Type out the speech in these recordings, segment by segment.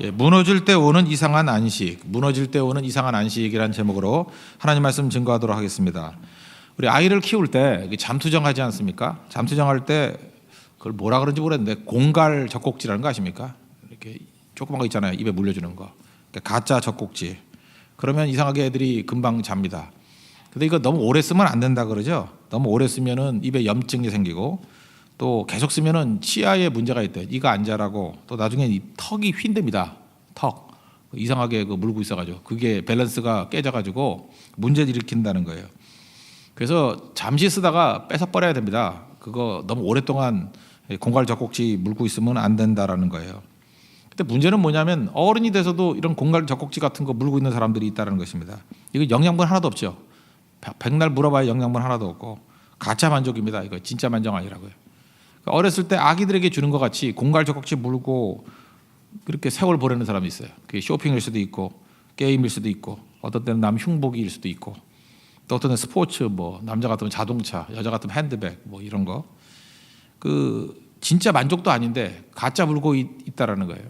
예, 무너질 때 오는 이상한 안식, 무너질 때 오는 이상한 안식이라는 제목으로 하나님 말씀 증거하도록 하겠습니다. 우리 아이를 키울 때 잠투정하지 않습니까? 잠투정할 때 그걸 뭐라 그런지 모르겠는데 공갈 젖꼭지라는 거 아십니까? 이렇게 조그만 거 있잖아요, 입에 물려주는 거. 가짜 젖꼭지. 그러면 이상하게 애들이 금방 잡니다. 근데 이거 너무 오래 쓰면 안 된다 그러죠. 너무 오래 쓰면은 입에 염증이 생기고 또 계속 쓰면은 치아에 문제가 있대. 이가 안 자라고 또 나중에 이 턱이 휜답니다. 턱 이상하게 그 물고 있어가지고 그게 밸런스가 깨져가지고 문제를 일으킨다는 거예요. 그래서 잠시 쓰다가 뺏어 버려야 됩니다. 그거 너무 오랫동안 공갈 젖꼭지 물고 있으면 안 된다라는 거예요. 근데 문제는 뭐냐면 어른이 돼서도 이런 공갈 젖꼭지 같은 거 물고 있는 사람들이 있다는 것입니다. 이거 영양분 하나도 없죠. 백날 물어봐야 영양분 하나도 없고 가짜 만족입니다. 이거 진짜 만족 아니라고요. 어렸을 때 아기들에게 주는 것 같이 공갈 젖꼭지 물고 그렇게 세월 보내는 사람이 있어요. 그게 쇼핑일 수도 있고 게임일 수도 있고 어떤 때는 남 흉보기일 수도 있고 또 어떤 때는 스포츠, 뭐 남자 같으면 자동차, 여자 같으면 핸드백 뭐 이런 거. 그 진짜 만족도 아닌데 가짜 물고 있다라는 거예요.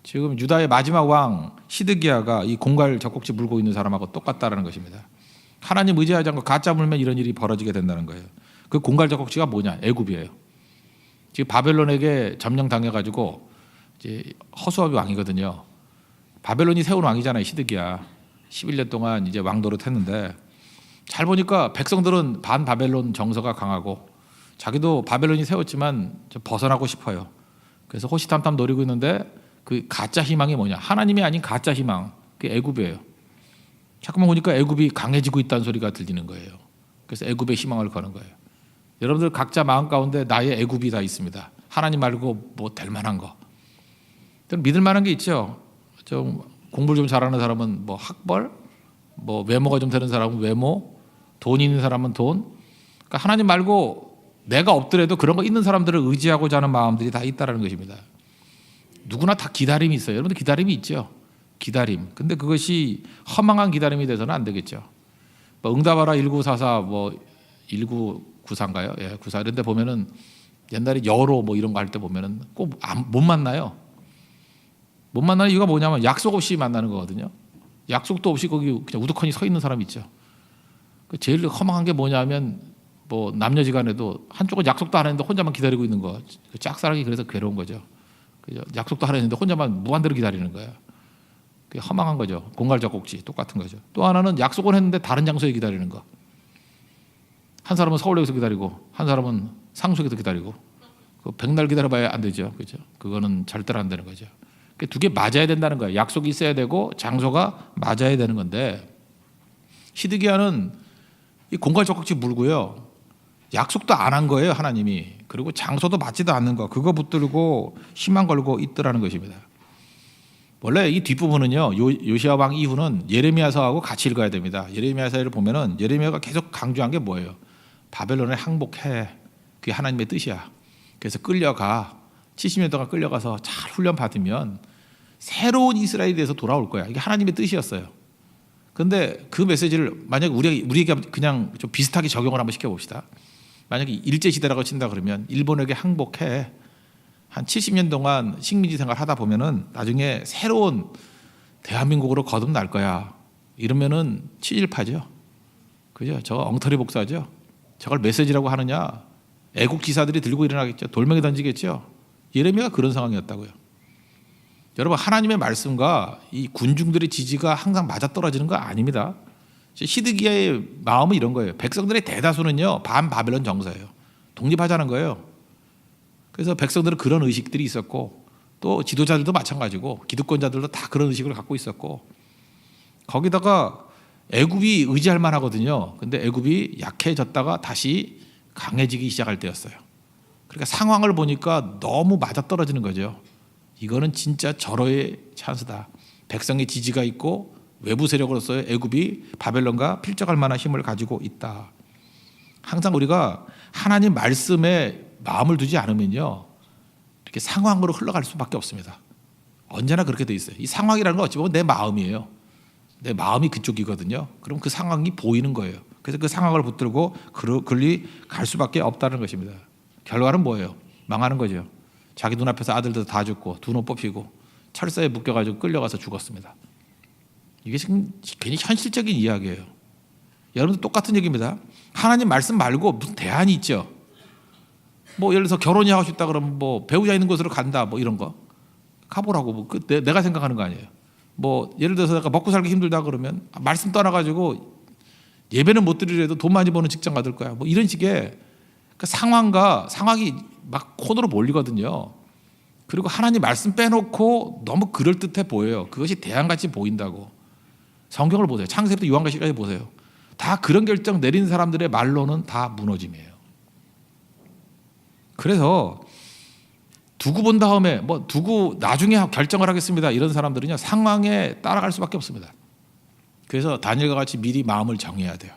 지금 유다의 마지막 왕 시드기야가 이 공갈 젖꼭지 물고 있는 사람하고 똑같다라는 것입니다. 하나님 의지하지 않고 가짜 물면 이런 일이 벌어지게 된다는 거예요. 그 공갈 젖꼭지가 뭐냐? 애굽이에요. 지금 바벨론에게 점령당해가지고 이제 허수아비 왕이거든요. 바벨론이 세운 왕이잖아요, 시드기야. 11년 동안 이제 왕노릇 했는데 잘 보니까 백성들은 반 바벨론 정서가 강하고 자기도 바벨론이 세웠지만 좀 벗어나고 싶어요. 그래서 호시탐탐 노리고 있는데 그 가짜 희망이 뭐냐? 하나님이 아닌 가짜 희망. 그게 애굽이에요. 자꾸만 보니까 애굽이 강해지고 있다는 소리가 들리는 거예요. 그래서 애굽의 희망을 거는 거예요. 여러분들 각자 마음 가운데 나의 애굽이 다 있습니다. 하나님 말고 뭐 될 만한 거. 믿을 만한 게 있죠. 좀 공부를 좀 잘하는 사람은 뭐 학벌, 뭐 외모가 좀 되는 사람은 외모, 돈 있는 사람은 돈. 그러니까 하나님 말고 내가 없더라도 그런 거 있는 사람들을 의지하고자 하는 마음들이 다 있다라는 것입니다. 누구나 다 기다림이 있어요. 여러분들 기다림이 있죠. 기다림. 근데 그것이 허망한 기다림이 돼서는 안 되겠죠. 뭐 응답하라 1944 뭐 1994인가요? 예, 94 이런 데 보면은 옛날에 여로 뭐 이런 거 할 때 보면은 꼭 못 만나요. 못 만나는 이유가 뭐냐면 약속 없이 만나는 거거든요. 약속도 없이 거기 그냥 우두커니 서 있는 사람이 있죠. 제일 허망한 게 뭐냐면 뭐 남녀지간에도 한쪽은 약속도 안 했는데 혼자만 기다리고 있는 거. 짝사랑이 그래서 괴로운 거죠. 그죠? 약속도 안 했는데 혼자만 무한대로 기다리는 거예요. 그게 허망한 거죠. 공갈 젖꼭지 똑같은 거죠. 또 하나는 약속을 했는데 다른 장소에 기다리는 거. 한 사람은 서울역에서 기다리고 한 사람은 상속에서 기다리고 그 백날 기다려봐야 안 되죠. 그죠? 그거는 절대로 안 되는 거죠. 두 개 맞아야 된다는 거예요. 약속이 있어야 되고 장소가 맞아야 되는 건데 시드기야는 이 공갈 젖꼭지 물고요. 약속도 안 한 거예요, 하나님이. 그리고 장소도 맞지도 않는 거. 그거 붙들고 희망 걸고 있더라는 것입니다. 원래 이 뒷부분은요. 요시야 왕 이후는 예레미야서하고 같이 읽어야 됩니다. 예레미야서를 보면은 예레미야가 계속 강조한 게 뭐예요? 바벨론에 항복해. 그게 하나님의 뜻이야. 그래서 끌려가. 70년 동안 끌려가서 잘 훈련 받으면 새로운 이스라엘에 대해서 돌아올 거야. 이게 하나님의 뜻이었어요. 그런데 그 메시지를 만약에 우리에게 그냥 좀 비슷하게 적용을 한번 시켜봅시다. 만약에 일제시대라고 친다 그러면 일본에게 항복해. 한 70년 동안 식민지 생활 하다 보면은 나중에 새로운 대한민국으로 거듭날 거야. 이러면은 친일파죠. 그죠? 저거 엉터리 복사죠. 저걸 메시지라고 하느냐? 애국 지사들이 들고 일어나겠죠. 돌멩이 던지겠죠. 예레미야가 그런 상황이었다고요. 여러분 하나님의 말씀과 이 군중들의 지지가 항상 맞아떨어지는 거 아닙니다. 시드기야의 마음은 이런 거예요. 백성들의 대다수는요 반 바벨론 정서예요. 독립하자는 거예요. 그래서 백성들은 그런 의식들이 있었고 또 지도자들도 마찬가지고 기득권자들도 다 그런 의식을 갖고 있었고 거기다가 애굽이 의지할 만하거든요. 근데 애굽이 약해졌다가 다시 강해지기 시작할 때였어요. 그러니까 상황을 보니까 너무 맞아떨어지는 거죠. 이거는 진짜 절호의 찬스다. 백성의 지지가 있고 외부 세력으로서의 애굽이 바벨론과 필적할 만한 힘을 가지고 있다. 항상 우리가 하나님 말씀에 마음을 두지 않으면요 이렇게 상황으로 흘러갈 수밖에 없습니다. 언제나 그렇게 돼 있어요. 이 상황이라는 건 어찌 보면 내 마음이에요. 내 마음이 그쪽이거든요. 그럼 그 상황이 보이는 거예요. 그래서 그 상황을 붙들고 그리 갈 수밖에 없다는 것입니다. 결과는 뭐예요? 망하는 거죠. 자기 눈앞에서 아들들 다 죽고 두 눈 뽑히고 철사에 묶여가지고 끌려가서 죽었습니다. 이게 지금 괜히 현실적인 이야기예요. 여러분도 똑같은 얘기입니다. 하나님 말씀 말고 무슨 대안이 있죠. 뭐 예를 들어서 결혼이 하고 싶다 그러면 뭐 배우자 있는 곳으로 간다 뭐 이런 거 가보라고 뭐 내가 생각하는 거 아니에요. 뭐 예를 들어서 내가 먹고 살기 힘들다 그러면 말씀 떠나가지고 예배는 못 드리더라도 돈 많이 버는 직장 받을 거야. 뭐 이런 식의 그 상황이 막 코너로 몰리거든요. 그리고 하나님 말씀 빼놓고 너무 그럴듯해 보여요. 그것이 대안같이 보인다고. 성경을 보세요. 창세기부터 요한계시까지 보세요. 다 그런 결정 내린 사람들의 말로는 다 무너짐이에요. 그래서 두고 본 다음에 뭐 두고 나중에 결정을 하겠습니다. 이런 사람들은요 상황에 따라갈 수밖에 없습니다. 그래서 다니엘과 같이 미리 마음을 정해야 돼요.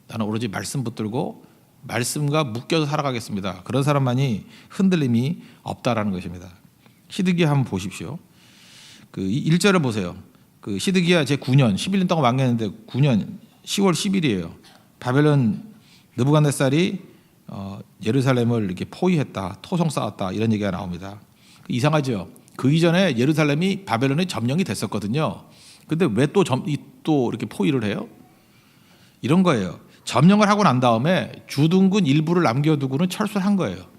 나는 오로지 말씀 붙들고 말씀과 묶여서 살아가겠습니다. 그런 사람만이 흔들림이 없다라는 것입니다. 시드기야 한번 보십시오. 그 1절을 보세요. 그 시드기야 제 9년 11년 동안 왕래했는데 9년 10월 10일이에요. 바벨론 느부갓네살이 예루살렘을 이렇게 포위했다, 토성 쌓았다 이런 얘기가 나옵니다. 이상하죠. 그 이전에 예루살렘이 바벨론에 점령이 됐었거든요. 근데 왜 또 이렇게 포위를 해요? 이런 거예요. 점령을 하고 난 다음에 주둔군 일부를 남겨두고는 철수를 한 거예요.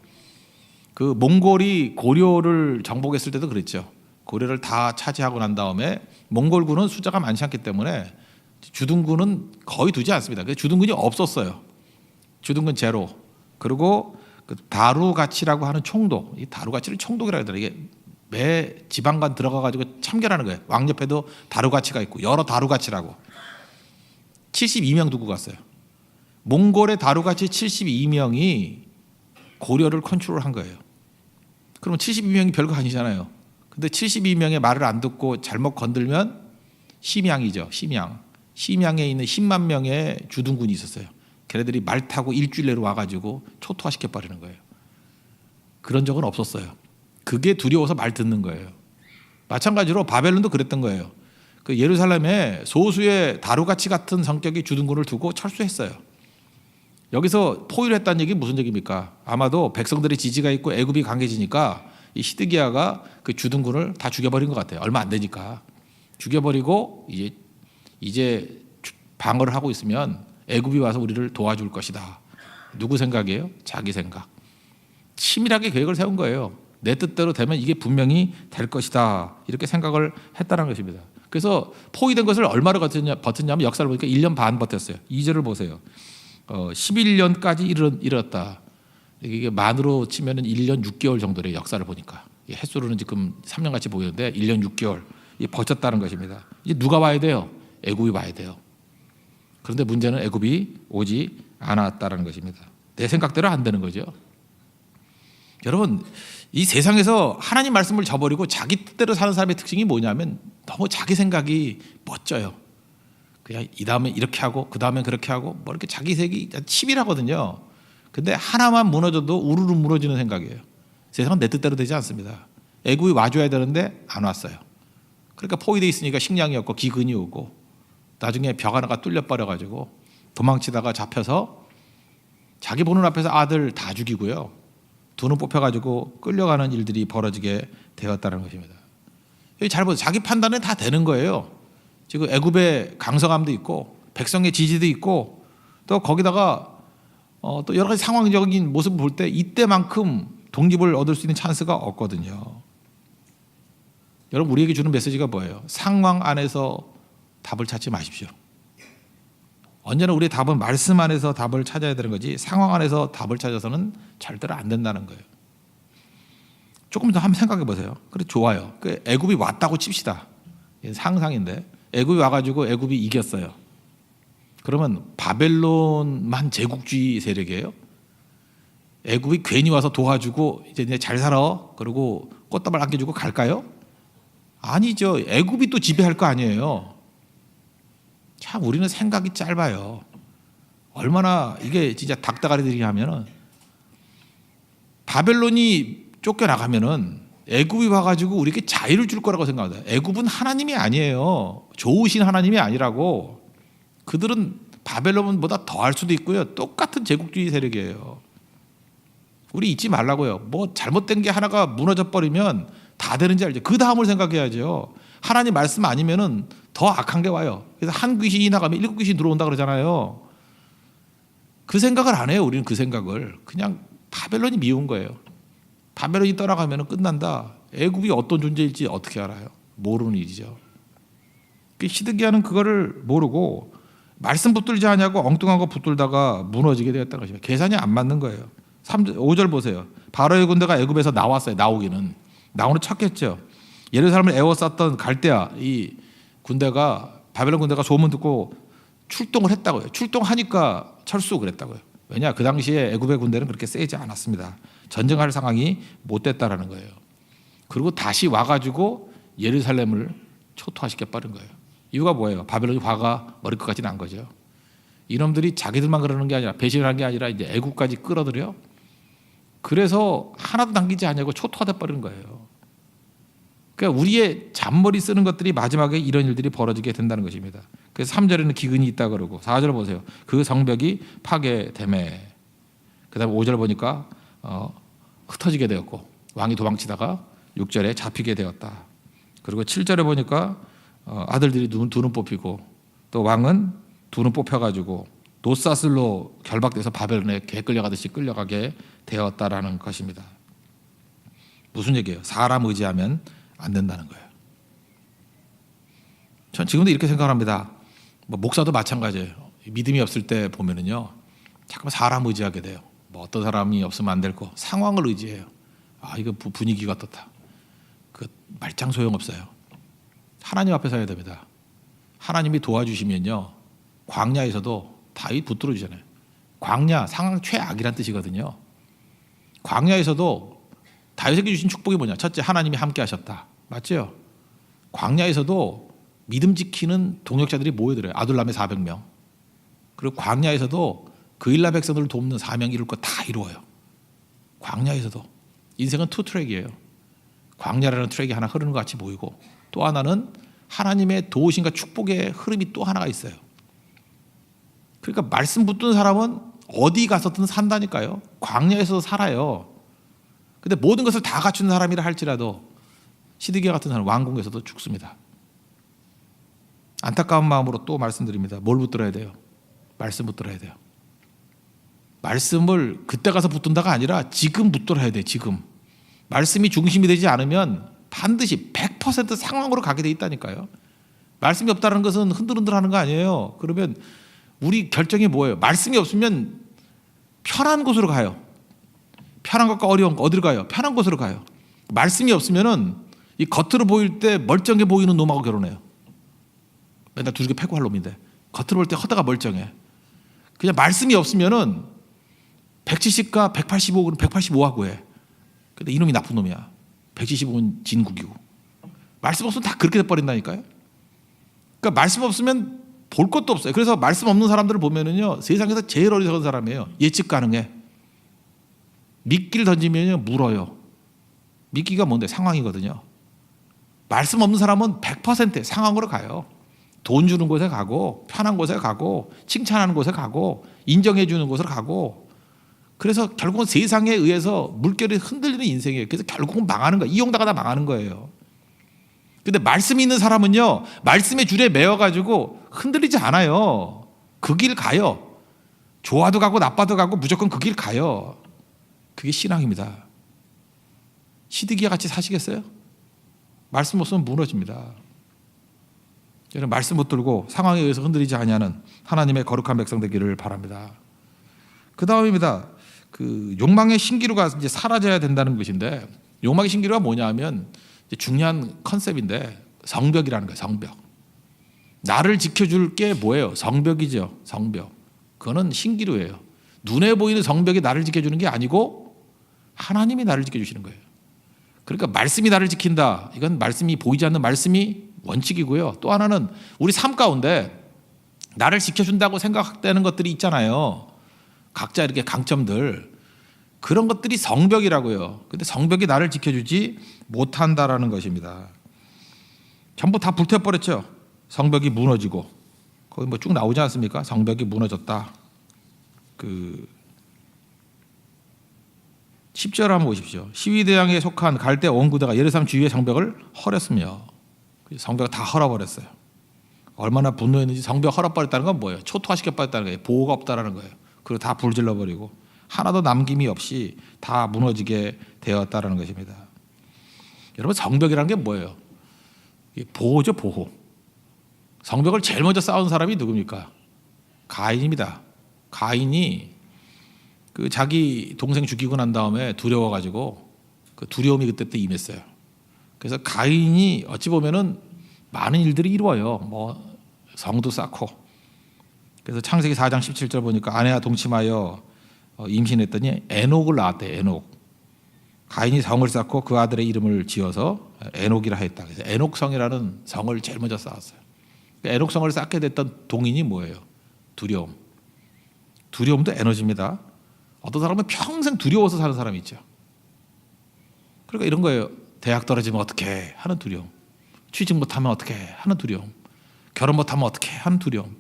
그 몽골이 고려를 정복했을 때도 그랬죠. 고려를 다 차지하고 난 다음에 몽골군은 숫자가 많지 않기 때문에 주둔군은 거의 두지 않습니다. 그래서 주둔군이 없었어요. 주둔군 제로. 그리고 그 다루가치라고 하는 총독, 이 다루가치를 총독이라고 하더라고요. 이게 매 지방간 들어가가지고 참견하는 거예요. 왕 옆에도 다루가치가 있고 여러 다루가치라고 72명 두고 갔어요. 몽골의 다루가치 72명이 고려를 컨트롤한 거예요. 그러면 72명이 별거 아니잖아요. 근데 72명의 말을 안 듣고 잘못 건들면 심양이죠. 심양에 있는 10만 명의 주둔군이 있었어요. 걔네들이 말 타고 일주일 내로 와가지고 초토화시켜버리는 거예요. 그런 적은 없었어요. 그게 두려워서 말 듣는 거예요. 마찬가지로 바벨론도 그랬던 거예요. 그 예루살렘에 소수의 다루가치 같은 성격의 주둔군을 두고 철수했어요. 여기서 포위를 했다는 얘기 무슨 얘기입니까? 아마도 백성들의 지지가 있고 애굽이 강해지니까 이 시드기야가 그 주둔군을 다 죽여버린 것 같아요. 얼마 안 되니까 죽여버리고 이제 방어를 하고 있으면 애굽이 와서 우리를 도와줄 것이다. 누구 생각이에요? 자기 생각. 치밀하게 계획을 세운 거예요. 내 뜻대로 되면 이게 분명히 될 것이다. 이렇게 생각을 했다는 것입니다. 그래서 포위된 것을 얼마나 버텼냐면 역사를 보니까 1년 반 버텼어요. 2절을 보세요. 11년까지 이르렀다. 이게 만으로 치면 1년 6개월 정도의 역사를 보니까 햇수로는 지금 3년같이 보이는데 1년 6개월 버텼다는 것입니다. 이제 누가 와야 돼요? 애굽이 와야 돼요. 그런데 문제는 애굽이 오지 않았다는 것입니다. 내 생각대로 안 되는 거죠. 여러분 이 세상에서 하나님 말씀을 저버리고 자기 뜻대로 사는 사람의 특징이 뭐냐면 너무 자기 생각이 멋져요. 그냥 이 다음에 이렇게 하고 그 다음에 그렇게 하고 뭐 이렇게 자기 색이 치밀하거든요. 근데 하나만 무너져도 우르르 무너지는 생각이에요. 세상은 내 뜻대로 되지 않습니다. 애굽이 와줘야 되는데 안 왔어요. 그러니까 포위돼 있으니까 식량이 없고 기근이 오고 나중에 벽 하나가 뚫려버려가지고 도망치다가 잡혀서 자기 보는 앞에서 아들 다 죽이고요. 두 눈 뽑혀가지고 끌려가는 일들이 벌어지게 되었다는 것입니다. 잘 보세요. 자기 판단은 다 되는 거예요. 지금 애굽의 강성함도 있고 백성의 지지도 있고 또 거기다가 또 여러 가지 상황적인 모습을 볼 때 이때만큼 독립을 얻을 수 있는 찬스가 없거든요. 여러분 우리에게 주는 메시지가 뭐예요? 상황 안에서 답을 찾지 마십시오. 언제나 우리의 답은 말씀 안에서 답을 찾아야 되는 거지 상황 안에서 답을 찾아서는 절대로 안 된다는 거예요. 조금 더 한번 생각해 보세요. 그래 좋아요. 그 애굽이 왔다고 칩시다. 상상인데 애굽이 와가지고 애굽이 이겼어요. 그러면 바벨론만 제국주의 세력이에요? 애굽이 괜히 와서 도와주고 이제 잘 살아 그리고 꽃다발 안겨주고 갈까요? 아니죠. 애굽이 또 지배할 거 아니에요. 참 우리는 생각이 짧아요. 얼마나 이게 진짜 닭다가리들이 하면은 바벨론이 쫓겨나가면은 애굽이 와가지고 우리에게 자유를 줄 거라고 생각합니다. 애굽은 하나님이 아니에요. 좋으신 하나님이 아니라고. 그들은 바벨론보다 더할 수도 있고요. 똑같은 제국주의 세력이에요. 우리 잊지 말라고요. 뭐 잘못된 게 하나가 무너져 버리면 다 되는지 알죠. 그 다음을 생각해야죠. 하나님 말씀 아니면은 더 악한 게 와요. 그래서 한 귀신이 나가면 7 귀신이 들어온다 그러잖아요. 그 생각을 안 해요. 우리는 그 생각을. 그냥 바벨론이 미운 거예요. 바벨론이 떠나가면 끝난다. 애굽이 어떤 존재일지 어떻게 알아요? 모르는 일이죠. 시드기야는 그거를 모르고 말씀 붙들지 않냐고 엉뚱한 거 붙들다가 무너지게 되었다는 것입니다. 계산이 안 맞는 거예요. 5절 보세요. 바로의 군대가 애굽에서 나왔어요. 나오기는. 나오는 쳤겠죠. 예루살렘을 에워쌌던 갈대아 이 군대가 바벨론 군대가 소문 듣고 출동을 했다고요. 출동하니까 철수 그랬다고요. 왜냐? 그 당시에 애굽의 군대는 그렇게 세지 않았습니다. 전쟁할 상황이 못 됐다라는 거예요. 그리고 다시 와가지고 예루살렘을 초토화시켜 버린 거예요. 이유가 뭐예요? 바벨론이 화가 머리끝까지 난 거죠. 이놈들이 자기들만 그러는 게 아니라 배신을 한 게 아니라 이제 애국까지 끌어들여. 그래서 하나도 남기지 않냐고 초토화돼 버린 거예요. 그러니까 우리의 잔머리 쓰는 것들이 마지막에 이런 일들이 벌어지게 된다는 것입니다. 그래서 3절에는 기근이 있다 그러고 4절 보세요. 그 성벽이 파괴되매. 그다음에 5절 보니까 흩어지게 되었고 왕이 도망치다가 6절에 잡히게 되었다. 그리고 7절에 보니까 아들들이 두 눈 뽑히고 또 왕은 두 눈 뽑혀가지고 노사슬로 결박돼서 바벨론에 개 끌려가듯이 끌려가게 되었다라는 것입니다. 무슨 얘기예요? 사람 의지하면 안 된다는 거예요. 전 지금도 이렇게 생각합니다. 목사도 마찬가지예요. 믿음이 없을 때 보면은요, 잠깐만 사람 의지하게 돼요. 어떤 사람이 없으면 안 될 거 상황을 의지해요. 이거 분위기가 어떻다. 그 말짱 소용없어요. 하나님 앞에 서야 됩니다. 하나님이 도와주시면요, 광야에서도 다윗 붙들어 주잖아요. 광야 상황 최악이란 뜻이거든요. 광야에서도 다윗에게 주신 축복이 뭐냐? 첫째, 하나님이 함께 하셨다. 맞죠? 광야에서도 믿음 지키는 동역자들이 모여들어요. 아둘람의 400명. 그리고 광야에서도 그일라 백성들을 돕는 사명이 이룰 거 다 이루어요. 광야에서도. 인생은 투 트랙이에요. 광야라는 트랙이 하나 흐르는 것 같이 보이고 또 하나는 하나님의 도우심과 축복의 흐름이 또 하나가 있어요. 그러니까 말씀 붙든 사람은 어디 가서든 산다니까요. 광야에서도 살아요. 근데 모든 것을 다 갖춘 사람이라 할지라도 시드기야 같은 사람은 왕궁에서도 죽습니다. 안타까운 마음으로 또 말씀드립니다. 뭘 붙들어야 돼요? 말씀 붙들어야 돼요. 말씀을 그때 가서 붙든다가 아니라 지금 붙들어야 돼요. 지금. 말씀이 중심이 되지 않으면 반드시 100% 상황으로 가게 돼 있다니까요. 말씀이 없다는 것은 흔들흔들하는 거 아니에요. 그러면 우리 결정이 뭐예요? 말씀이 없으면 편한 곳으로 가요. 편한 것과 어려운 거 어디로 가요? 편한 곳으로 가요. 말씀이 없으면은 이 겉으로 보일 때 멀쩡해 보이는 놈하고 결혼해요. 맨날 두들겨 패고 할 놈인데 겉으로 볼 때 허다가 멀쩡해. 그냥 말씀이 없으면은 170과 185는 185하고 해. 근데 이놈이 나쁜 놈이야. 175는 진국이고. 말씀 없으면 다 그렇게 돼버린다니까요. 그러니까 말씀 없으면 볼 것도 없어요. 그래서 말씀 없는 사람들을 보면은요, 세상에서 제일 어리석은 사람이에요. 예측 가능해. 미끼를 던지면요 물어요. 미끼가 뭔데? 상황이거든요. 말씀 없는 사람은 100% 상황으로 가요. 돈 주는 곳에 가고 편한 곳에 가고 칭찬하는 곳에 가고 인정해 주는 곳으로 가고. 그래서 결국은 세상에 의해서 물결이 흔들리는 인생이에요. 그래서 결국은 망하는 거예요. 이용당하다 망하는 거예요. 근데 말씀이 있는 사람은요, 말씀의 줄에 매어가지고 흔들리지 않아요. 그 길 가요. 좋아도 가고 나빠도 가고 무조건 그 길 가요. 그게 신앙입니다. 시드기야 같이 사시겠어요? 말씀 없으면 무너집니다. 여러분, 말씀 붙들고 상황에 의해서 흔들리지 아니하는 하나님의 거룩한 백성 되기를 바랍니다. 그 다음입니다. 그 욕망의 신기루가 이제 사라져야 된다는 것인데, 욕망의 신기루가 뭐냐면 이제 중요한 컨셉인데 성벽이라는 거예요. 성벽. 나를 지켜줄 게 뭐예요? 성벽이죠. 성벽. 그거는 신기루예요. 눈에 보이는 성벽이 나를 지켜주는 게 아니고 하나님이 나를 지켜주시는 거예요. 그러니까 말씀이 나를 지킨다. 이건 말씀이 보이지 않는 말씀이 원칙이고요. 또 하나는 우리 삶 가운데 나를 지켜준다고 생각되는 것들이 있잖아요. 각자 이렇게 강점들. 그런 것들이 성벽이라고요. 근데 성벽이 나를 지켜주지 못한다라는 것입니다. 전부 다 불태워버렸죠. 성벽이 무너지고. 거기 뭐 쭉 나오지 않습니까? 성벽이 무너졌다. 10절 한번 보십시오. 시위대왕에 속한 갈대 원구대가 예루살렘 주위의 성벽을 헐었으며, 성벽을 다 헐어버렸어요. 얼마나 분노했는지. 성벽 헐어버렸다는 건 뭐예요? 초토화시켜버렸다는 거예요. 보호가 없다라는 거예요. 그리고 다 불질러버리고 하나도 남김이 없이 다 무너지게 되었다라는 것입니다. 여러분, 성벽이라는 게 뭐예요? 보호죠, 보호. 성벽을 제일 먼저 쌓은 사람이 누굽니까? 가인입니다. 가인이 그 자기 동생 죽이고 난 다음에 두려워가지고 그 두려움이 그때 또 임했어요. 그래서 가인이 어찌 보면은 많은 일들이 이루어요. 뭐 성도 쌓고. 그래서 창세기 4장 17절 보니까 아내와 동침하여 임신했더니 에녹을 낳았대. 에녹. 가인이 성을 쌓고 그 아들의 이름을 지어서 에녹이라 했다. 그래서 에녹성이라는 성을 제일 먼저 쌓았어요. 에녹성을 쌓게 됐던 동인이 뭐예요? 두려움. 두려움도 에너지입니다. 어떤 사람은 평생 두려워서 사는 사람이 있죠. 그러니까 이런 거예요. 대학 떨어지면 어떻게 하는 두려움, 취직 못하면 어떻게 하는 두려움, 결혼 못하면 어떻게 하는 두려움.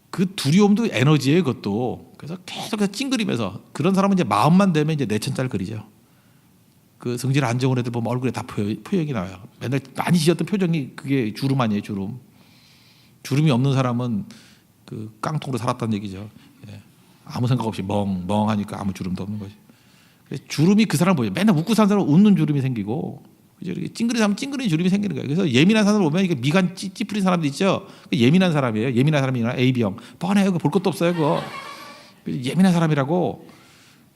그 두려움도 에너지예요, 그것도. 그래서 계속해서 찡그리면서, 그런 사람은 이제 마음만 되면 이제 내천자를 그리죠. 그 성질 안 좋은 애들 보면 얼굴에 다 표정이 나와요. 맨날 많이 지었던 표정이 그게 주름 아니에요, 주름. 주름이 없는 사람은 그 깡통으로 살았다는 얘기죠. 예. 아무 생각 없이 멍하니까 아무 주름도 없는 거죠. 주름이 그 사람을 보죠. 맨날 웃고 사는 사람은 웃는 주름이 생기고, 이렇게 찡그린 사람은 찡그린 주름이 생기는 거예요. 그래서 예민한 사람을 보면 이게 미간 찌푸린 사람들 있죠. 예민한 사람이에요. 예민한 사람이나 AB형. 뻔해요. 볼 것도 없어요. 그거. 예민한 사람이라고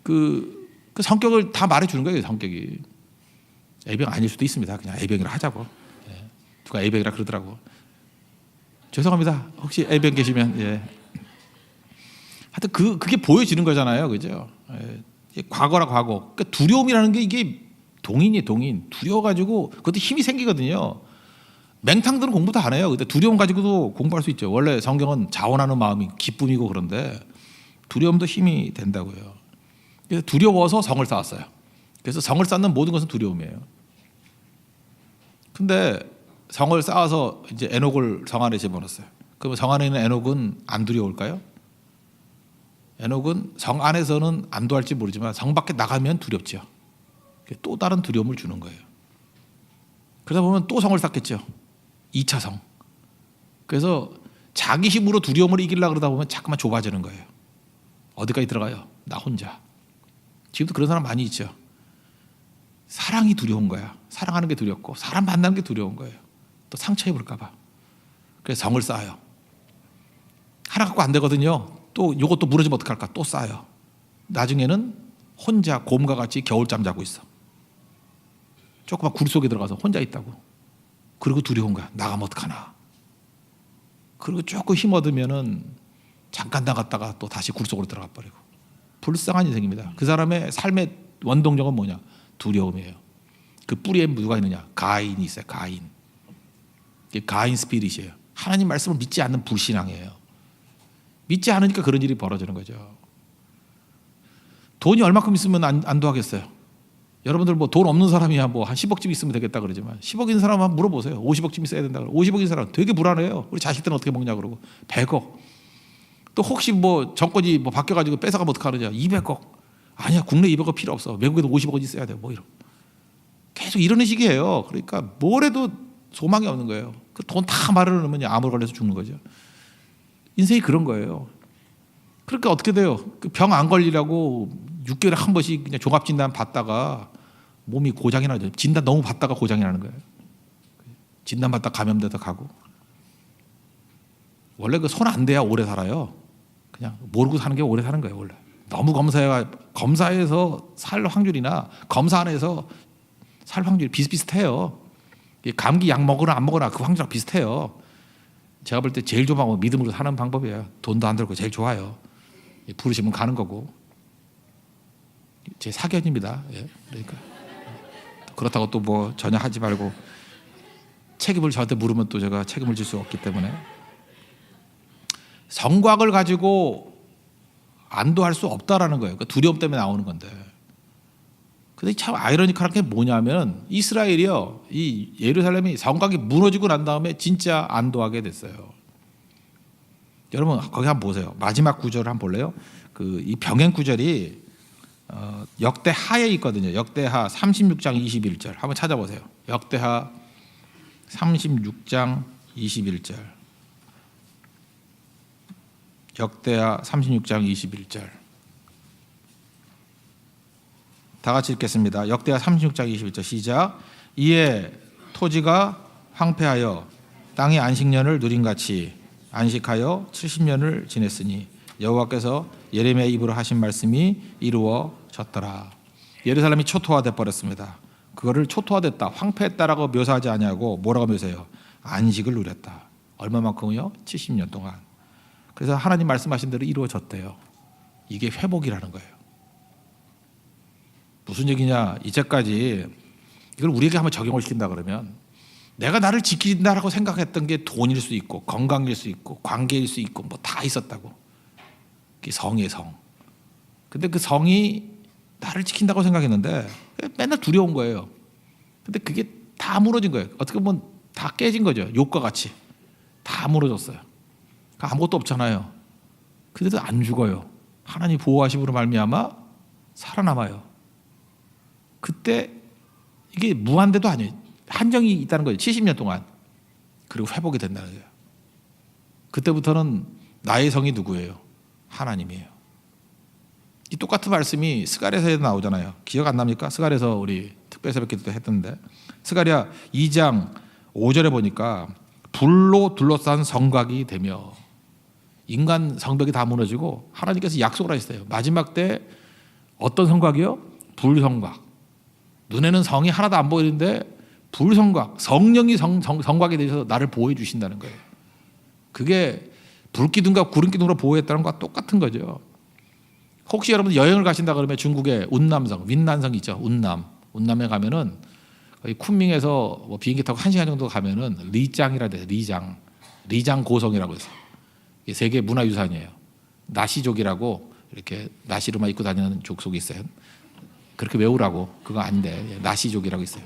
그 성격을 다 말해주는 거예요. 성격이. A병 아닐 수도 있습니다. 그냥 A병이라 하자고. 예. 누가 A병이라 그러더라고. 죄송합니다. 혹시 A병 계시면. 예. 하여튼 그게 보여지는 거잖아요. 그죠? 예. 과거라 과거. 그러니까 두려움이라는 게 이게 동인이에요. 동인. 두려워가지고 그것도 힘이 생기거든요. 맹탕들은 공부도 안 해요. 근데 두려움 가지고도 공부할 수 있죠. 원래 성경은 자원하는 마음이 기쁨이고 그런데 두려움도 힘이 된다고요. 그래서 두려워서 성을 쌓았어요. 그래서 성을 쌓는 모든 것은 두려움이에요. 근데 성을 쌓아서 이제 에녹을 성 안에 집어넣었어요. 그러면 성 안에 있는 에녹은 안 두려울까요? 에녹은 성 안에서는 안도할지 모르지만 성 밖에 나가면 두렵죠. 또 다른 두려움을 주는 거예요. 그러다 보면 또 성을 쌓겠죠. 2차 성. 그래서 자기 힘으로 두려움을 이기려고 그러다 보면 자꾸만 좁아지는 거예요. 어디까지 들어가요? 나 혼자. 지금도 그런 사람 많이 있죠. 사랑이 두려운 거야. 사랑하는 게 두렵고 사람 만나는 게 두려운 거예요. 또 상처 입을까 봐. 그래서 성을 쌓아요. 하나 갖고 안 되거든요. 또 이것도 무너지면 어떡할까? 또 쌓아요. 나중에는 혼자 곰과 같이 겨울잠 자고 있어. 조그만 굴 속에 들어가서 혼자 있다고. 그리고 두려운 거야. 나가면 어떡하나. 그리고 조금 힘 얻으면은 잠깐 나갔다가 또 다시 굴 속으로 들어가 버리고. 불쌍한 인생입니다. 그 사람의 삶의 원동력은 뭐냐? 두려움이에요. 그 뿌리에 누가 있느냐? 가인이 있어요. 가인. 이게 가인 스피릿이에요. 하나님 말씀을 믿지 않는 불신앙이에요. 믿지 않으니까 그런 일이 벌어지는 거죠. 돈이 얼마큼 있으면 안도하겠어요? 여러분들 뭐 돈 없는 사람이야 뭐 한 10억쯤 있으면 되겠다 그러지만 10억인 사람 한번 물어보세요. 50억쯤 있어야 된다 그러고 50억인 사람 되게 불안해요. 우리 자식들은 어떻게 먹냐 그러고 100억. 또 혹시 뭐 정권이 뭐 바뀌어가지고 뺏어가면 어떡하느냐 200억. 아니야 국내 200억 필요 없어. 외국에도 50억 있어야 돼. 뭐 이런. 계속 이러는 식이에요. 그러니까 뭘 해도 소망이 없는 거예요. 그 돈 다 마련해놓으면 암으로 걸려서 죽는 거죠. 인생이 그런 거예요. 그러니까 어떻게 돼요? 그 병 안 걸리라고 6개월에 한 번씩 그냥 종합진단 받다가 몸이 고장이 나죠. 진단 너무 받다가 고장이 나는 거예요. 진단 받다 감염돼서 가고. 원래 그 손 안 대야 오래 살아요. 그냥 모르고 사는 게 오래 사는 거예요. 원래 너무 검사해서 살 확률이나 검사 안에서 살 확률이 비슷비슷해요. 감기 약 먹으나 안 먹으나 그 확률이랑 비슷해요. 제가 볼 때 제일 좋은 믿음으로 사는 방법이에요. 돈도 안 들고 제일 좋아요. 부르시면 가는 거고. 제 사견입니다. 예, 그러니까 그렇다고 또 뭐 전혀 하지 말고 책임을 저한테 물으면 또 제가 책임을 질 수 없기 때문에 성곽을 가지고 안도할 수 없다라는 거예요. 그러니까 두려움 때문에 나오는 건데. 근데 참 아이러니컬한 게 뭐냐면 이스라엘이요, 이 예루살렘이 성곽이 무너지고 난 다음에 진짜 안도하게 됐어요. 여러분 거기 한번 보세요. 마지막 구절을 한번 볼래요? 그 이 병행 구절이 역대하에 있거든요. 역대하 36장 21절 한번 찾아보세요. 역대하 36장 21절. 역대하 36장 21절. 다 같이 읽겠습니다. 역대하 36장 21절 시작. 이에 토지가 황폐하여 땅이 안식년을 누린같이 안식하여 70년을 지냈으니 여호와께서 예레미야 입으로 하신 말씀이 이루어졌더라. 예루살렘이 초토화돼 버렸습니다. 그거를 초토화됐다, 황폐했다라고 묘사하지 아니하고 뭐라고 묘사해요? 안식을 누렸다. 얼마만큼요? 70년 동안. 그래서 하나님 말씀하신 대로 이루어졌대요. 이게 회복이라는 거예요. 무슨 얘기냐? 이제까지 이걸 우리에게 한번 적용을 시킨다 그러면 내가 나를 지킨다라고 생각했던 게 돈일 수 있고 건강일 수 있고 관계일 수 있고 뭐 다 있었다고. 그게 성이에요, 성. 근데 그 성이 나를 지킨다고 생각했는데 맨날 두려운 거예요. 근데 그게 다 무너진 거예요. 어떻게 보면 다 깨진 거죠. 욕과 같이 다 무너졌어요. 아무것도 없잖아요. 그래도 안 죽어요. 하나님 보호하심으로 말미암아 살아남아요. 그때 이게 무한대도 아니에요. 한정이 있다는 거예요. 70년 동안. 그리고 회복이 된다는 거예요. 그때부터는 나의 성이 누구예요? 하나님이에요. 이 똑같은 말씀이 스가랴서에도 나오잖아요. 기억 안 납니까? 스가랴서 우리 특별새벽 기도 때 했던데 스가랴 2장 5절에 보니까 불로 둘러싼 성곽이 되며 인간 성벽이 다 무너지고 하나님께서 약속을 하셨어요. 마지막 때 어떤 성곽이요? 불성곽. 눈에는 성이 하나도 안 보이는데 불성곽, 성령이 성곽이 되셔서 나를 보호해 주신다는 거예요. 그게 불기둥과 구름기둥으로 보호했다는 것과 똑같은 거죠. 혹시 여러분 여행을 가신다 그러면 중국의 운남성, 윈난성 있죠. 운남에 가면은 쿤밍에서 뭐 비행기 타고 1시간 정도 가면은 리장이라 돼요. 리장 고성이라고 해서 이게 세계 문화유산이에요. 나시족이라고 이렇게 나시로만 입고 다니는 족속이 있어요. 그렇게 외우라고. 그거 안 돼. 나시족이라고 있어요.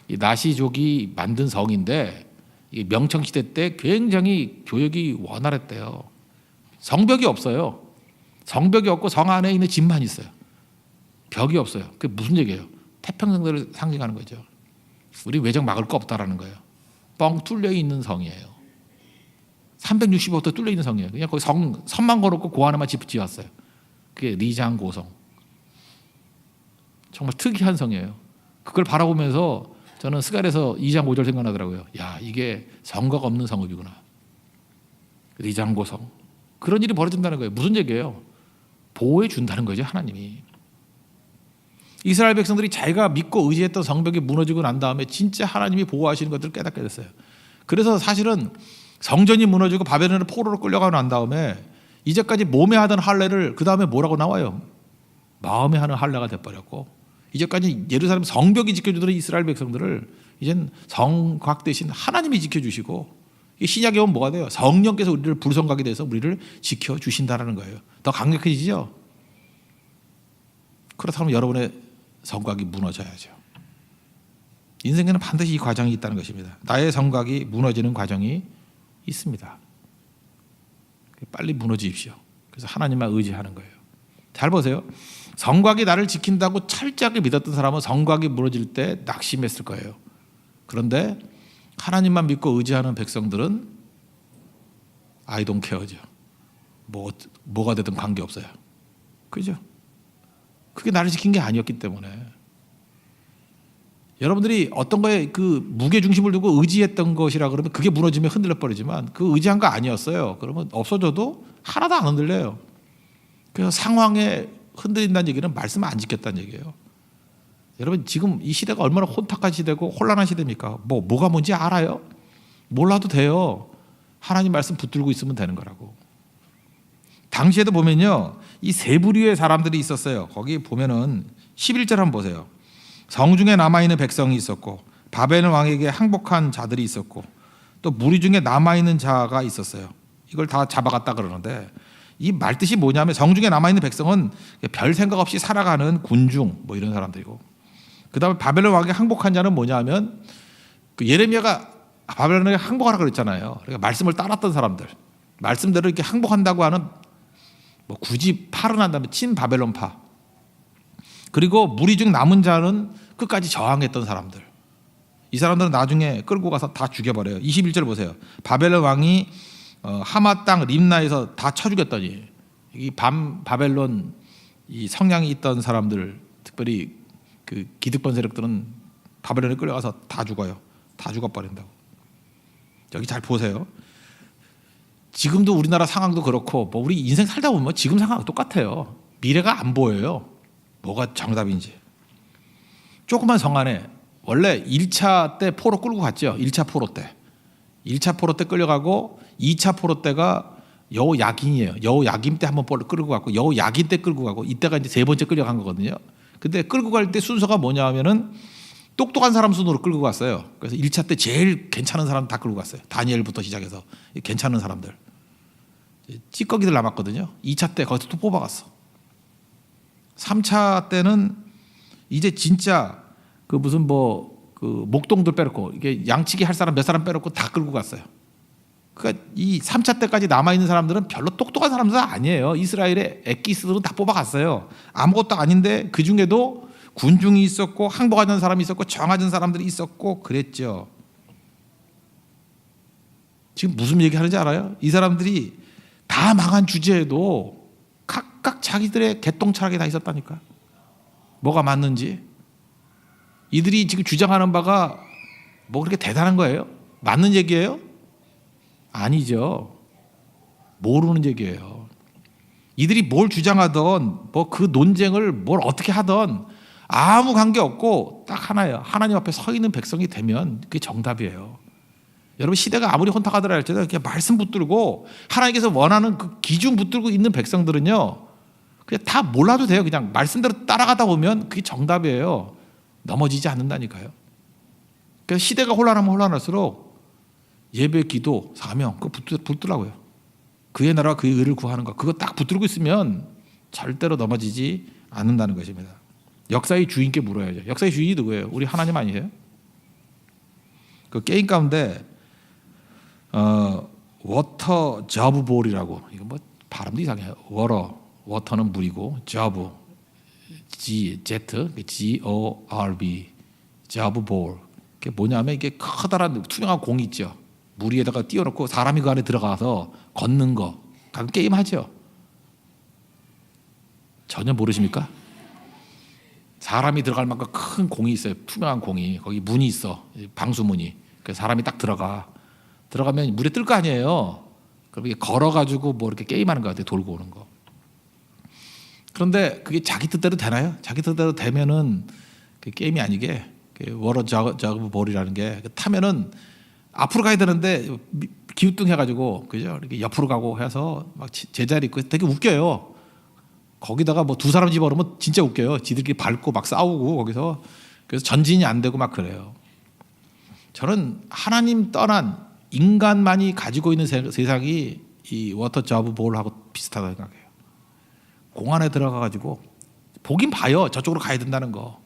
이 나시족이 만든 성인데 이 명청시대 때 굉장히 교역이 원활했대요. 성벽이 없어요. 성벽이 없고 성 안에 있는 집만 있어요. 벽이 없어요. 그게 무슨 얘기예요? 태평성대를 상징하는 거죠. 우리 외적 막을 거 없다라는 거예요. 뻥 뚫려 있는 성이에요. 365도 뚫려 있는 성이에요. 그냥 거기 선만 걸었고 그 하나만 지었어요. 그게 리장고성. 정말 특이한 성이에요. 그걸 바라보면서 저는 스가랴서 2장 5절 생각나더라고요. 야, 이게 성곽 없는 성읍이구나. 리장고성. 그런 일이 벌어진다는 거예요. 무슨 얘기예요? 보호해 준다는 거죠, 하나님이. 이스라엘 백성들이 자기가 믿고 의지했던 성벽이 무너지고 난 다음에 진짜 하나님이 보호하시는 것들을 깨닫게 됐어요. 그래서 사실은 성전이 무너지고 바벨론의 포로로 끌려가고 난 다음에 이제까지 몸에 하던 할례를 그 다음에 뭐라고 나와요? 마음에 하는 할례가 돼버렸고 이제까지 예루살렘 성벽이 지켜주던 이스라엘 백성들을 이젠 성곽 대신 하나님이 지켜주시고 신약에 오면 뭐가 돼요? 성령께서 우리를 불성곽이 돼서 우리를 지켜주신다는 거예요. 더 강력해지죠? 그렇다면 여러분의 성곽이 무너져야죠. 인생에는 반드시 이 과정이 있다는 것입니다. 나의 성곽이 무너지는 과정이 있습니다. 빨리 무너지십시오. 그래서 하나님만 의지하는 거예요. 잘 보세요. 성곽이 나를 지킨다고 철저하게 믿었던 사람은 성곽이 무너질 때 낙심했을 거예요. 그런데 하나님만 믿고 의지하는 백성들은 I don't care죠. 뭐가 되든 관계없어요. 그죠? 그게 나를 지킨 게 아니었기 때문에 여러분들이 어떤 거에 그 무게중심을 두고 의지했던 것이라 그러면 그게 무너지면 흔들려 버리지만 그 의지한 거 아니었어요. 그러면 없어져도 하나도 안 흔들려요. 그래서 상황에 흔들린다는 얘기는 말씀 안 지켰다는 얘기예요. 여러분 지금 이 시대가 얼마나 혼탁한 시대고 혼란한 시대입니까? 뭐가 뭔지 알아요? 몰라도 돼요. 하나님 말씀 붙들고 있으면 되는 거라고. 당시에도 보면요. 이 세 부류의 사람들이 있었어요. 거기 보면은 11절 한번 보세요. 성중에 남아있는 백성이 있었고 바벨론 왕에게 항복한 자들이 있었고 또 무리 중에 남아있는 자가 있었어요. 이걸 다 잡아갔다 그러는데 이 말뜻이 뭐냐면 성중에 남아있는 백성은 별 생각 없이 살아가는 군중 뭐 이런 사람들이고 그 다음에 바벨론 왕에게 항복한 자는 뭐냐면 그 예레미야가 바벨론에 항복하라 그랬잖아요. 그러니까 말씀을 따랐던 사람들 말씀대로 이렇게 항복한다고 하는 뭐 굳이 파를 한다면 친 바벨론파 그리고 무리 중 남은 자는 끝까지 저항했던 사람들. 이 사람들은 나중에 끌고 가서 다 죽여버려요. 21절 보세요. 바벨론 왕이 하마 땅 림나에서 다 쳐 죽였더니 이 바벨론 이 성향이 있던 사람들, 특별히 그 기득권 세력들은 바벨론에 끌려가서 다 죽어요. 다 죽어버린다고. 여기 잘 보세요. 지금도 우리나라 상황도 그렇고 뭐 우리 인생 살다 보면 지금 상황 똑같아요. 미래가 안 보여요. 뭐가 정답인지. 조그만 성 안에 원래 1차 때 포로 끌고 갔죠. 1차 포로 때. 1차 포로 때 끌려가고 2차 포로 때가 여호야긴이에요. 여호야긴 때 한번 끌고 갔고 여호야긴 때 끌고 가고 이때가 이제 세 번째 끌려간 거거든요. 근데 끌고 갈 때 순서가 뭐냐 하면은 똑똑한 사람 순으로 끌고 갔어요. 그래서 1차 때 제일 괜찮은 사람 다 끌고 갔어요. 다니엘부터 시작해서 괜찮은 사람들. 찌꺼기들 남았거든요. 2차 때 거기서 또 뽑아갔어. 3차 때는 이제 진짜 그 무슨 뭐 그 목동들 빼놓고 이게 양치기 할 사람 몇 사람 빼놓고 다 끌고 갔어요. 그러니까 이 3차 때까지 남아있는 사람들은 별로 똑똑한 사람들 아니에요. 이스라엘의 엑기스들은 다 뽑아갔어요. 아무것도 아닌데 그 중에도 군중이 있었고 항복하는 사람이 있었고 정하는 사람들이 있었고 그랬죠. 지금 무슨 얘기하는지 알아요? 이 사람들이 다 망한 주제에도 각각 자기들의 개똥차락이 다 있었다니까. 뭐가 맞는지. 이들이 지금 주장하는 바가 뭐 그렇게 대단한 거예요? 맞는 얘기예요? 아니죠. 모르는 얘기예요. 이들이 뭘 주장하던 뭐 그 논쟁을 뭘 어떻게 하던 아무 관계 없고 딱 하나예요. 하나님 앞에 서 있는 백성이 되면 그게 정답이에요. 여러분 시대가 아무리 혼탁하더라 할지라도 그냥 말씀 붙들고 하나님께서 원하는 그 기준 붙들고 있는 백성들은요. 그냥 다 몰라도 돼요. 그냥 말씀대로 따라가다 보면 그게 정답이에요. 넘어지지 않는다니까요. 그래서 시대가 혼란하면 혼란할수록 예배, 기도, 사명 그거 붙들라고요. 그의 나라와 그의 의를 구하는 것 그거 딱 붙들고 있으면 절대로 넘어지지 않는다는 것입니다. 역사의 주인께 물어야죠. 역사의 주인이 누구예요? 우리 하나님 아니세요? 그 게임 가운데 워터 저브볼이라고 이거 뭐 발음도 이상해요. 워터는 물이고 저브 G-O-R-B 저브볼 그게 뭐냐면 이게 커다란 투명한 공이 있죠. 물 위에다가 띄워놓고 사람이 그 안에 들어가서 걷는 거 가끔 게임 하죠. 전혀 모르십니까? 사람이 들어갈 만큼 큰 공이 있어요. 투명한 공이 거기 문이 있어. 방수문이. 그래서 사람이 딱 들어가면 물에 뜰 거 아니에요. 그럼 이게 걸어가지고 뭐 이렇게 게임하는 거 같아요. 돌고 오는 거. 그런데 그게 자기 뜻대로 되나요? 자기 뜻대로 되면은 그 게임이 아니게 워터 저그볼이라는 게 타면은 앞으로 가야 되는데 기우뚱해가지고 그죠? 이렇게 옆으로 가고 해서 막 제자리 있고 되게 웃겨요. 거기다가 뭐 두 사람 집어넣으면 진짜 웃겨요. 지들끼리 밟고 막 싸우고 거기서 그래서 전진이 안 되고 막 그래요. 저는 하나님 떠난 인간만이 가지고 있는 세상이 이 워터 저브볼하고 비슷하다고 생각해요. 공 안에 들어가가지고 보긴 봐요. 저쪽으로 가야 된다는 거.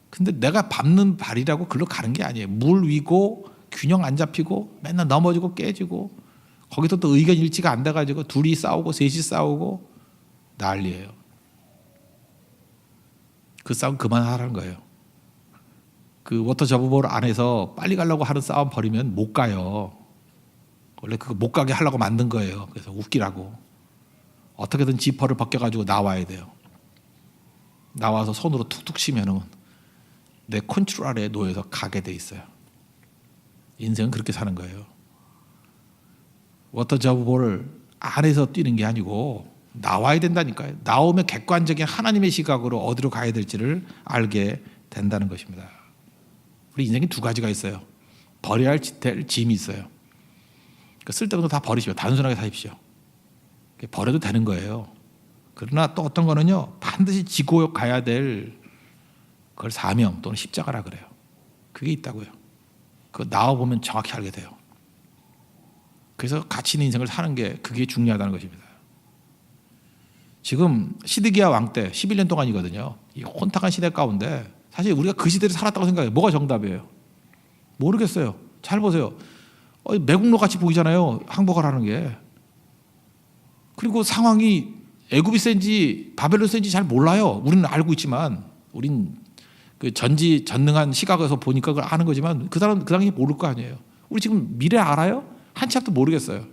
근데 내가 밟는 발이라고 글로 가는 게 아니에요. 물 위고 균형 안 잡히고 맨날 넘어지고 깨지고 거기서 또 의견 일치가 안 돼가지고 둘이 싸우고 셋이 싸우고 난리예요. 그 싸움 그만하라는 거예요. 그 워터 저브볼 안에서 빨리 가려고 하는 싸움 벌이면 못 가요. 원래 그거 못 가게 하려고 만든 거예요. 그래서 웃기라고. 어떻게든 지퍼를 벗겨가지고 나와야 돼요. 나와서 손으로 툭툭 치면은 내 컨트롤 아래에 놓여서 가게 돼 있어요. 인생은 그렇게 사는 거예요. 워터 저브볼 안에서 뛰는 게 아니고 나와야 된다니까요. 나오면 객관적인 하나님의 시각으로 어디로 가야 될지를 알게 된다는 것입니다. 우리 인생에 두 가지가 있어요. 버려야 할 짐이 있어요. 그러니까 쓸데없는 거 다 버리십시오. 단순하게 사십시오. 버려도 되는 거예요. 그러나 또 어떤 거는요. 반드시 지고 가야 될 그걸 사명 또는 십자가라 그래요. 그게 있다고요. 그거 나와보면 정확히 알게 돼요. 그래서 가치 있는 인생을 사는 게 그게 중요하다는 것입니다. 지금 시드기야 왕 때 11년 동안이거든요. 이 혼탁한 시대 가운데 사실 우리가 그 시대를 살았다고 생각해요. 뭐가 정답이에요? 모르겠어요. 잘 보세요. 매국노 같이 보이잖아요. 항복을 하는 게. 그리고 상황이 애굽이 센지 바벨론 센지 잘 몰라요. 우리는 알고 있지만 우린 그 전지전능한 시각에서 보니까 그걸 아는 거지만 그 당시 모를 거 아니에요. 우리 지금 미래 알아요? 한 치 앞도 모르겠어요.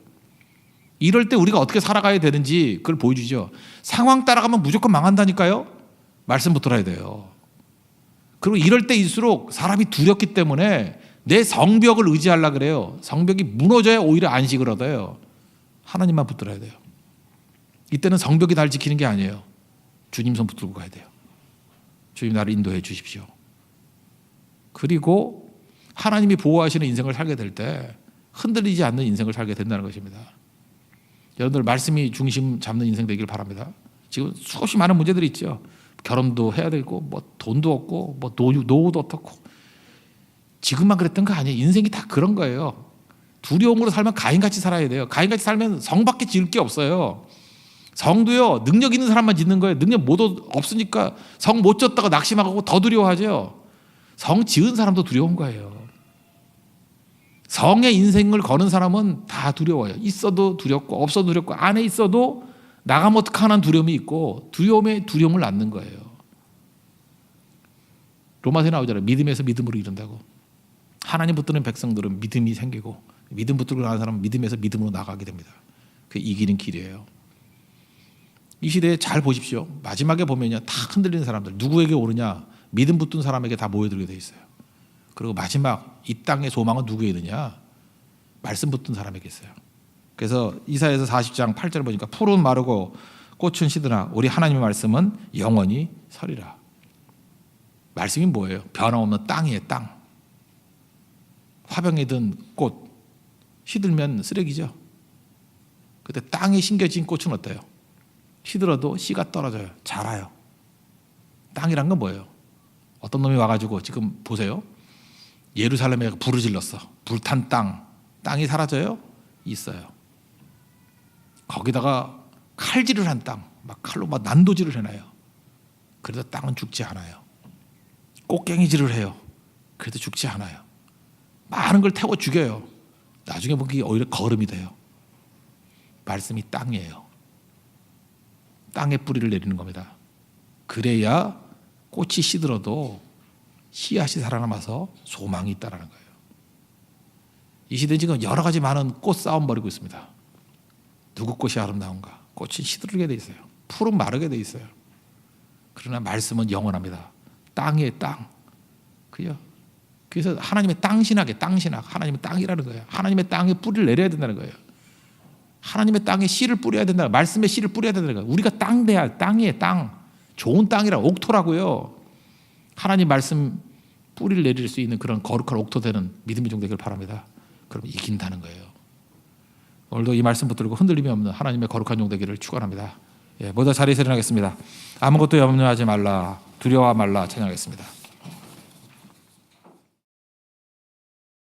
이럴 때 우리가 어떻게 살아가야 되는지 그걸 보여주죠. 상황 따라가면 무조건 망한다니까요. 말씀 붙들어야 돼요. 그리고 이럴 때일수록 사람이 두렵기 때문에 내 성벽을 의지하려고 그래요. 성벽이 무너져야 오히려 안식을 얻어요. 하나님만 붙들어야 돼요. 이때는 성벽이 날 지키는 게 아니에요. 주님 손 붙들고 가야 돼요. 주님 나를 인도해 주십시오. 그리고 하나님이 보호하시는 인생을 살게 될 때 흔들리지 않는 인생을 살게 된다는 것입니다. 여러분들 말씀이 중심 잡는 인생 되길 바랍니다. 지금 수없이 많은 문제들이 있죠. 결혼도 해야 되고 뭐 돈도 없고 뭐 노후도 어떻고 지금만 그랬던 거 아니에요. 인생이 다 그런 거예요. 두려움으로 살면 가인같이 살아야 돼요. 가인같이 살면 성밖에 지을 게 없어요. 성도요 능력 있는 사람만 짓는 거예요. 능력 못 없으니까 성 못 졌다가 낙심하고 더 두려워하죠. 성 지은 사람도 두려운 거예요. 성의 인생을 거는 사람은 다 두려워요. 있어도 두렵고 없어도 두렵고 안에 있어도 나가면 어떡하는 두려움이 있고 두려움에 두려움을 낳는 거예요. 로마서에 나오잖아요. 믿음에서 믿음으로 이른다고. 하나님 붙드는 백성들은 믿음이 생기고 믿음 붙들고 나가는 사람은 믿음에서 믿음으로 나가게 됩니다. 그게 이기는 길이에요. 이 시대에 잘 보십시오. 마지막에 보면요 다 흔들리는 사람들 누구에게 오느냐 믿음 붙든 사람에게 다 모여들게 돼 있어요. 그리고 마지막 이 땅의 소망은 누구에 있느냐 말씀 붙든 사람에게 있어요. 그래서 이사야서 40장 8절을 보니까 풀은 마르고 꽃은 시드나 우리 하나님의 말씀은 영원히 서리라. 말씀이 뭐예요? 변함없는 땅이에요. 땅. 화병에 든 꽃 시들면 쓰레기죠. 그때 땅에 심겨진 꽃은 어때요? 시들어도 씨가 떨어져요. 자라요. 땅이란 건 뭐예요? 어떤 놈이 와가지고 지금 보세요. 예루살렘에 불을 질렀어. 불탄 땅이 사라져요? 있어요. 거기다가 칼질을 한 땅, 막 칼로 막 난도질을 해놔요. 그래도 땅은 죽지 않아요. 꽃갱이질을 해요. 그래도 죽지 않아요. 많은 걸 태워 죽여요. 나중에 보기 오히려 거름이 돼요. 말씀이 땅이에요. 땅에 뿌리를 내리는 겁니다. 그래야 꽃이 시들어도 씨앗이 살아남아서 소망이 있다는 거예요. 이 시대는 지금 여러 가지 많은 꽃 싸움 벌이고 있습니다. 누구 꽃이 아름다운가? 꽃이 시들게 돼 있어요. 풀은 마르게 돼 있어요. 그러나 말씀은 영원합니다. 땅의 땅. 그래서 하나님의 땅신학이에요. 땅신학. 하나님의 땅이라는 거예요. 하나님의 땅에 뿌리를 내려야 된다는 거예요. 하나님의 땅에 씨를 뿌려야 된다. 말씀의 씨를 뿌려야 된다는 거예요. 우리가 땅돼야 땅이에요. 땅. 좋은 땅이라 옥토라고요. 하나님 말씀 뿌리를 내릴 수 있는 그런 거룩한 옥토 되는 믿음의 종 되길 바랍니다. 그럼 이긴다는 거예요. 오늘도 이 말씀 붙들고 흔들림이 없는 하나님의 거룩한 종 되기를 축원합니다. 모두 자리에서 일어나겠습니다. 아무것도 염려하지 말라, 두려워 말라 찬양하겠습니다.